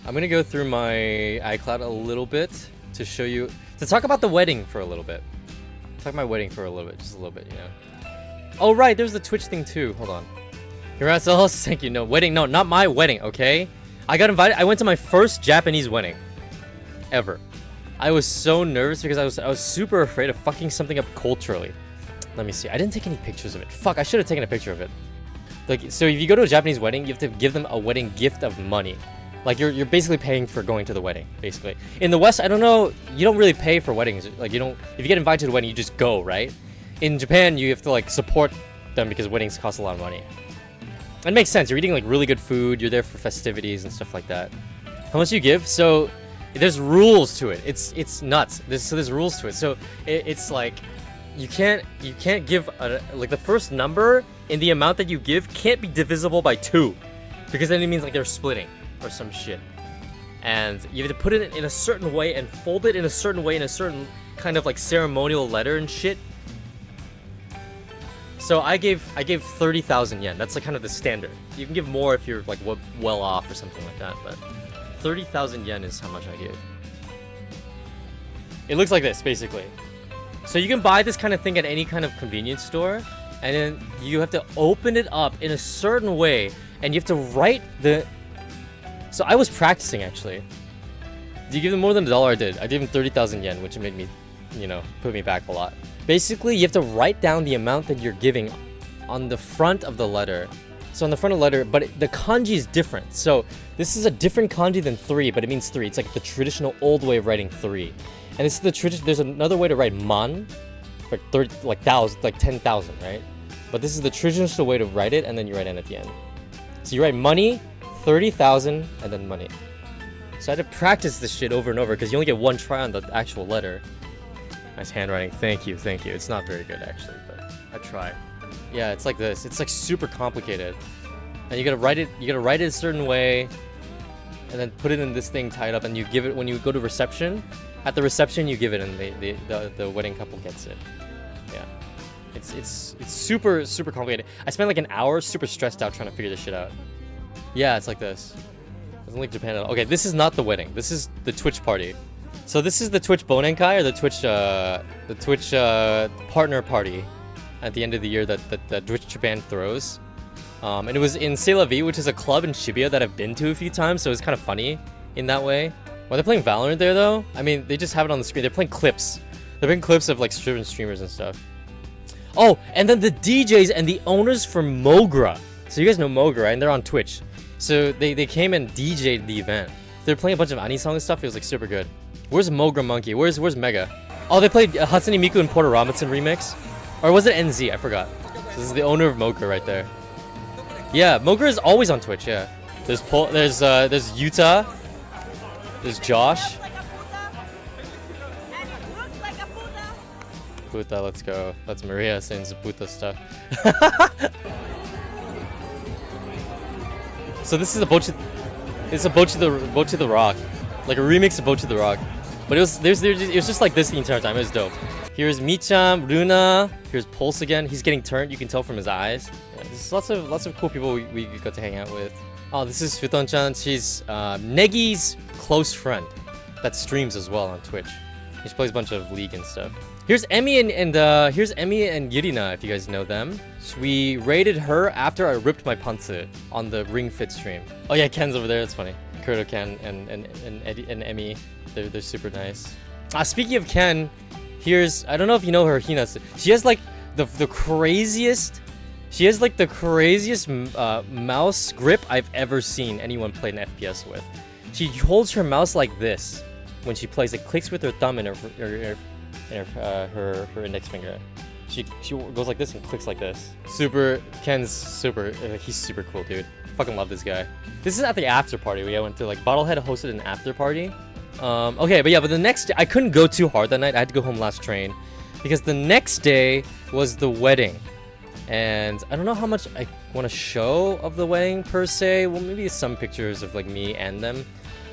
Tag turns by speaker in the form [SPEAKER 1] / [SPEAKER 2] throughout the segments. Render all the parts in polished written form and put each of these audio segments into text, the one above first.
[SPEAKER 1] I'm gonna go through my iCloud a little bit to show you, to talk about the wedding for a little bit. Talk about my wedding for a little bit, just a little bit, you know. Oh right, there's the Twitch thing too. Hold on. Congrats, Ellis. Thank you. No wedding. No, not my wedding. Okay. I got invited. I went to my first Japanese wedding ever. I was so nervous because I was super afraid of fucking something up culturally. Let me see. I didn't take any pictures of it. Fuck, I should have taken a picture of it. Like, so if you go to a Japanese wedding, you have to give them a wedding gift of money. Like, you're basically paying for going to the wedding, basically. In the West, I don't know, you don't really pay for weddings. Like, you don't, if you get invited to the wedding, you just go, right? In Japan, you have to, like, support them because weddings cost a lot of money. It makes sense. You're eating, like, really good food. You're there for festivities and stuff like that. How much you give? So, there's rules to it. It's nuts. There's rules to it. So, it's like, you can't give, like, the first number in the amount that you give can't be divisible by 2. Because then it means, like, they're splitting. Or some shit. And you have to put it in a certain way and fold it in a certain way in a certain kind of like ceremonial letter and shit. So I gave 30,000 yen. That's like kind of the standard. You can give more if you're like well off or something like that, but 30,000 yen is how much I gave. It looks like this basically. So you can buy this kind of thing at any kind of convenience store, and then you have to open it up in a certain way, and you have to write the. So I was practicing actually. Do you give them more than $1? I did. I gave them 30,000 yen, which made me, you know, put me back a lot. Basically, you have to write down the amount that you're giving on the front of the letter. So on the front of the letter, but the kanji is different. So this is a different kanji than 3, but it means 3. It's like the traditional old way of writing 3. And this is the tradition. There's another way to write man, like 30, like 1,000, like 10,000, right? But this is the traditional way to write it, and then you write n at the end. So you write money, 30,000, and then money. So I had to practice this shit over and over because you only get one try on the actual letter. Nice handwriting. Thank you, thank you. It's not very good actually, but I try. Yeah, it's like this. It's like super complicated, and you gotta write it. You gotta write it a certain way, and then put it in this thing tied up, and you give it when you go to reception. At the reception, you give it, and the wedding couple gets it. Yeah, it's super complicated. I spent like an hour super stressed out trying to figure this shit out. Yeah, it's like this. It doesn't like Japan at all. Okay, this is not the wedding. This is the Twitch party. So this is the Twitch Bonenkai, or the Twitch partner party at the end of the year that Twitch Japan throws. And it was in C'est La Vie, which is a club in Shibuya that I've been to a few times, so it's kind of funny in that way. Why they're playing Valorant there though? I mean, they just have it on the screen. They're playing clips. They're playing clips of like different streamers and stuff. Oh, and then the DJs and the owners from Mogra. So you guys know Mogra, right? And they're on Twitch. So they came and DJ'd the event. They're playing a bunch of Anisong and stuff. It was like super good. Where's Mogra Monkey? Where's Mega? Oh, they played Hatsune Miku and Porter Robinson remix? Or was it NZ? I forgot. So this is the owner of Mogra right there. Yeah, Mogra is always on Twitch, yeah. There's Yuta. There's Josh. Puta, let's go. That's Maria saying some puta stuff. So this is a Bochi the Rock, like a remix of Bochi the Rock, but it was just like this the entire time. It was dope. Here's Michan, Runa. Here's Pulse again. He's getting turned. You can tell from his eyes. Yeah, there's lots of cool people we got to hang out with. Oh, this is Futon-chan. She's Negi's close friend that streams as well on Twitch. She plays a bunch of League and stuff. Here's Emmy and Yurina, if you guys know them. We raided her after I ripped my pantsu on the Ring Fit stream. Oh yeah, Ken's over there. That's funny. Kurto Ken and Emmy, they're super nice. Speaking of Ken, here's, I don't know if you know her, Hina. She has like the craziest. She has like the craziest mouse grip I've ever seen anyone play an FPS with. She holds her mouse like this when she plays. It clicks with her thumb and her index finger. She goes like this and clicks like this. Ken's super. He's super cool, dude. Fucking love this guy. This is at the after party. We went to like Bottlehead hosted an after party. Okay, but the next day I couldn't go too hard that night. I had to go home last train because the next day was the wedding. And I don't know how much I want to show of the wedding per se. Well, maybe some pictures of like me and them.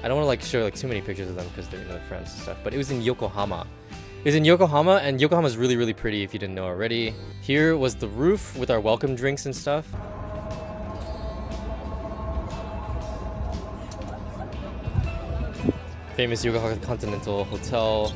[SPEAKER 1] I don't want to like show like too many pictures of them because they're friends and stuff. But it was in Yokohama. It was in Yokohama, and Yokohama is really, really pretty if you didn't know already. Here was the roof with our welcome drinks and stuff. famous Yokohama Continental Hotel.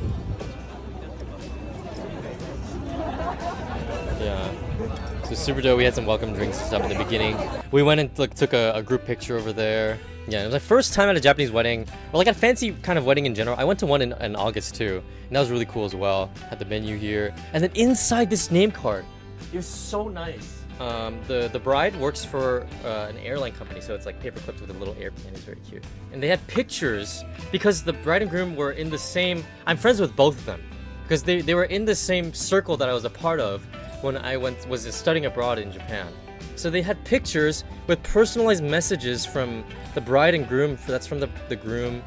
[SPEAKER 1] Yeah. So super dope. We had some welcome drinks and stuff in the beginning. We went and took a group picture over there. Yeah, it was my first time at a Japanese wedding, or like a fancy kind of wedding in general. I went to one in August too, and that was really cool as well. Had the menu here, and then inside this name card, it was so nice. The bride works for an airline company, so it's like paper clipped with a little airplane. It's very cute. And they had pictures because the bride and groom were in the same. I'm friends with both of them because they were in the same circle that I was a part of when I was studying abroad in Japan. So they had pictures with personalized messages from the bride and groom. That's from the groom.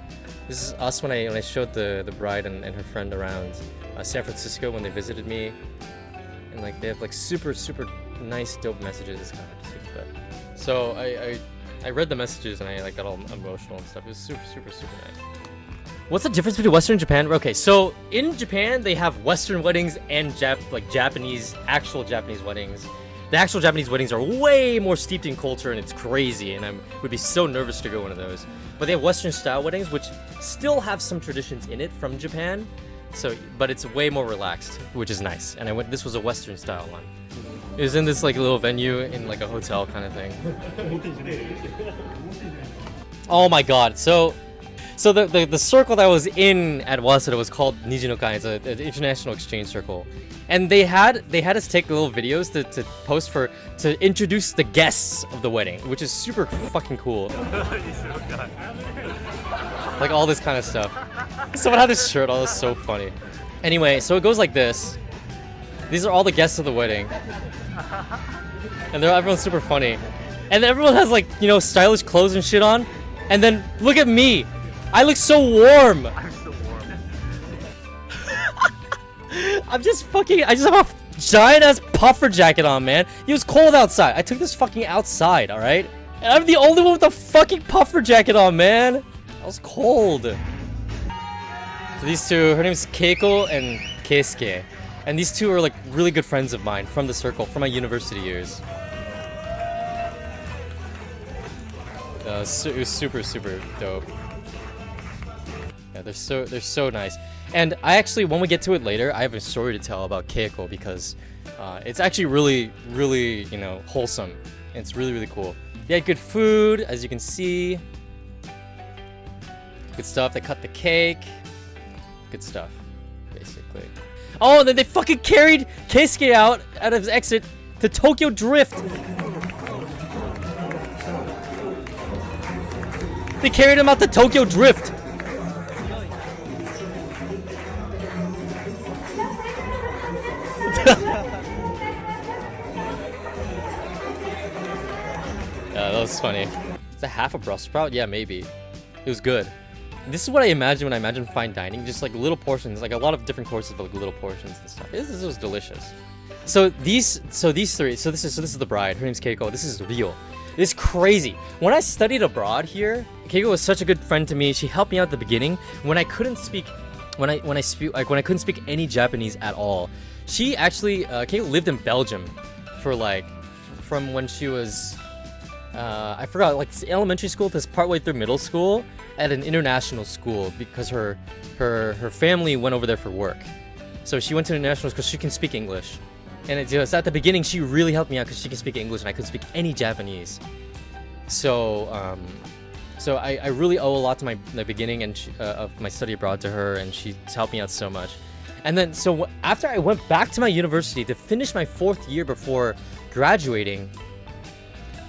[SPEAKER 1] This is us when I showed the bride and her friend around San Francisco when they visited me. And like they have like super nice dope messages. It's kind of hard to see, but so I read the messages and I like got all emotional and stuff. It was super nice. What's the difference between Western and Japan? Okay, so in Japan they have Western weddings and actual Japanese weddings. The actual Japanese weddings are way more steeped in culture and it's crazy, and I would be so nervous to go one of those. But they have Western style weddings, which still have some traditions in it from Japan. So, but it's way more relaxed, which is nice. And this was a Western style one. It was in this like little venue in like a hotel kind of thing. Oh my god! So the circle that I was in at Waseda was called Nijinokai. It's an international exchange circle, and they had us take little videos to post to introduce the guests of the wedding, which is super fucking cool. Like all this kind of stuff. Someone had this shirt on. It was so funny. Anyway, so it goes like this. These are all the guests of the wedding, and everyone's super funny, and everyone has like stylish clothes and shit on, and then look at me. I look so warm.
[SPEAKER 2] I'm so warm.
[SPEAKER 1] I just have a giant ass puffer jacket on, man. It was cold outside. I took this fucking outside, alright? And I'm the only one with a fucking puffer jacket on, man. I was cold. So these two, her name is Keiko and Keisuke. And these two are like really good friends of mine from the circle, from my university years. It was super dope. Yeah, they're so nice. And I actually, when we get to it later, I have a story to tell about Keiko because it's actually really wholesome. And it's really cool. They had good food, as you can see. Good stuff. They cut the cake. Good stuff, basically. Oh, and then they fucking carried Keisuke out of his exit to Tokyo Drift. They carried him out to Tokyo Drift. Yeah, that was funny. Is that half a Brussels sprout? Yeah, maybe. It was good. This is what I imagine when I imagine fine dining, just like little portions, like a lot of different courses, but like little portions and stuff. This was delicious. So these three. So this is the bride. Her name's Keiko. This is Rio. It's crazy. When I studied abroad here, Keiko was such a good friend to me. She helped me out at the beginning when I couldn't speak, when I couldn't speak any Japanese at all. She actually Keiko lived in Belgium for from when she was I forgot, like elementary school to partway through middle school at an international school because her family went over there for work. So she went to international school. She can speak English, and it just at the beginning she really helped me out because she can speak English and I couldn't speak any Japanese. So I really owe a lot to the beginning and of my study abroad to her, and she helped me out so much. And then so after I went back to my university to finish my 4th year before graduating,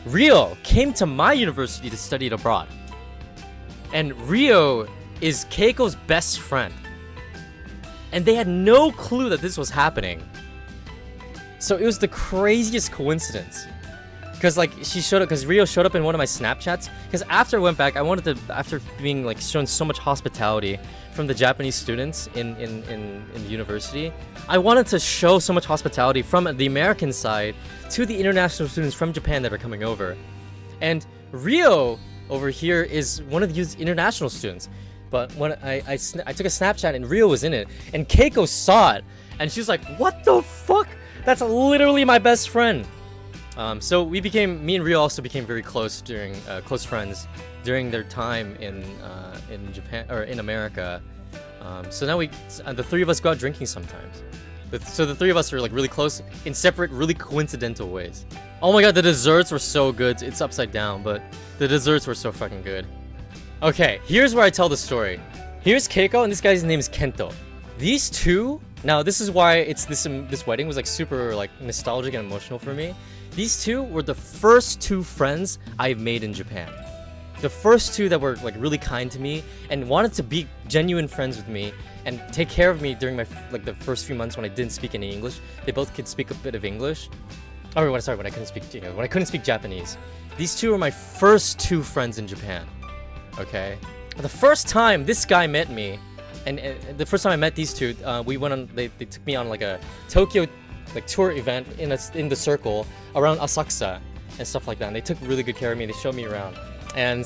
[SPEAKER 1] Rio came to my university to study it abroad. And Rio is Keiko's best friend. And they had no clue that this was happening. So it was the craziest coincidence. Because she showed up, because Rio showed up in one of my Snapchats. Because after I went back, I wanted to, after being shown so much hospitality from the Japanese students in the university, I wanted to show so much hospitality from the American side to the international students from Japan that are coming over. And Rio over here is one of these international students. But when I took a Snapchat and Rio was in it, and Keiko saw it, and she was like, "What the fuck? That's literally my best friend." So me and Rio also became very close during close friends during their time in Japan or in America. So now the three of us go out drinking sometimes. So the three of us are like really close in separate, really coincidental ways. Oh my god, the desserts were so good. It's upside down, but the desserts were so fucking good. Okay, here's where I tell the story. Here's Keiko, and this guy's name is Kento. These two, now this is why this wedding was like super like nostalgic and emotional for me. These two were the first two friends I've made in Japan. The first two that were like really kind to me and wanted to be genuine friends with me and take care of me during my the first few months when I didn't speak any English. They both could speak a bit of English. Oh, when I couldn't speak English, when I couldn't speak Japanese. These two were my first two friends in Japan. Okay, the first time this guy met me, and the first time I met these two, we went on. They took me on like a Tokyo like tour event in the circle around Asakusa and stuff like that. And they took really good care of me. They showed me around, and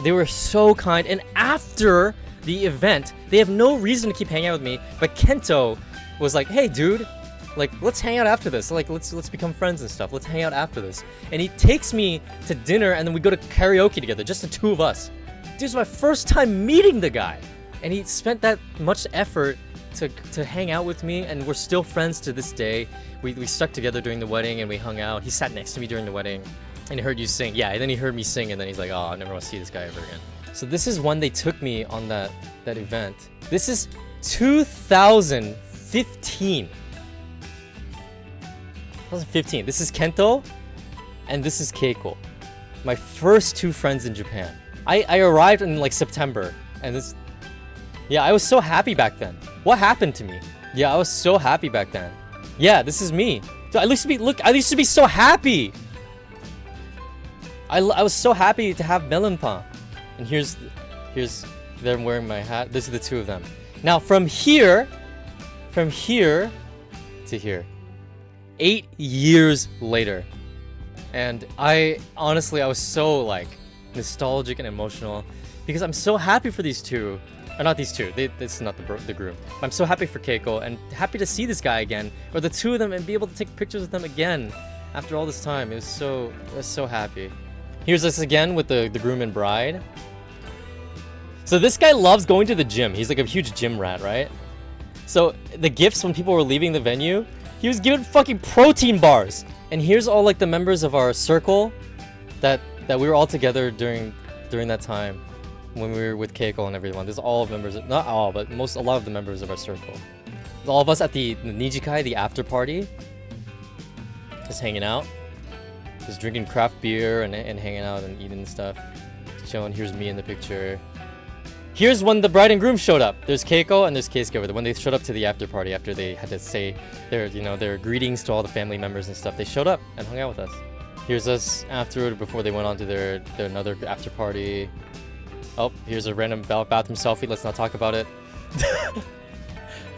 [SPEAKER 1] they were so kind. And after the event, they have no reason to keep hanging out with me. But Kento was like, "Hey, dude, like let's hang out after this. Like let's become friends and stuff. Let's hang out after this." And he takes me to dinner, and then we go to karaoke together, just the two of us. This was my first time meeting the guy, and he spent that much effort to hang out with me, and we're still friends to this day. We stuck together during the wedding, and we hung out. He sat next to me during the wedding, and he heard you sing. Yeah, and then he heard me sing, and then he's like, "Oh, I never want to see this guy ever again." So this is when they took me on that event. This is 2015. 2015. This is Kento, and this is Keiko. My first two friends in Japan. I arrived in like September, and this. Yeah, I was so happy back then. What happened to me? Yeah, I was so happy back then. Yeah, this is me. So I used to be so happy. I was so happy to have melonpan. And here's them wearing my hat. This is the two of them. Now from here to here, 8 years later. And I was so like nostalgic and emotional because I'm so happy for these two. Or not these two. This is not the groom. I'm so happy for Keiko and happy to see this guy again, or the two of them, and be able to take pictures with them again after all this time. I was so happy. Here's us again with the groom and bride. So this guy loves going to the gym. He's like a huge gym rat, right? So the gifts when people were leaving the venue, he was given fucking protein bars. And here's all like the members of our circle that we were all together during that time. When we were with Keiko and everyone. There's all members, not all, but a lot of the members of our circle. All of us at the Nijikai, the after party, just hanging out, just drinking craft beer and hanging out and eating stuff, chilling. Here's me in the picture. Here's when the bride and groom showed up. There's Keiko and there's Keisuke. When they showed up to the after party after they had to say their greetings to all the family members and stuff, they showed up and hung out with us. Here's us afterward before they went on to their another after party. Oh, here's a random bathroom selfie. Let's not talk about it.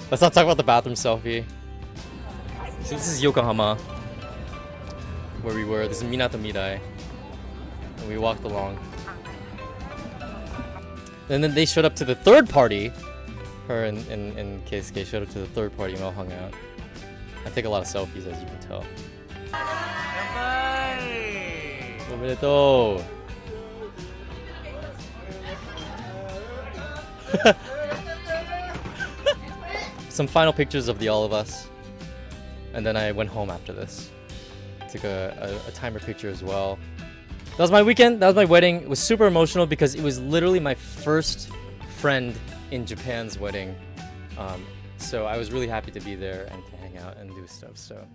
[SPEAKER 1] Let's not talk about the bathroom selfie. So this is Yokohama, where we were. This is Minato Mirai. And we walked along. And then they showed up to the third party. Her and Keisuke showed up to the third party and we all hung out. I take a lot of selfies, as you can tell. Omedetou! Some final pictures of the all of us, and then I went home after this. Took a timer picture as well. That was my weekend. That was my wedding. It was super emotional because it was literally my first friend in Japan's wedding. So I was really happy to be there and to hang out and do stuff. So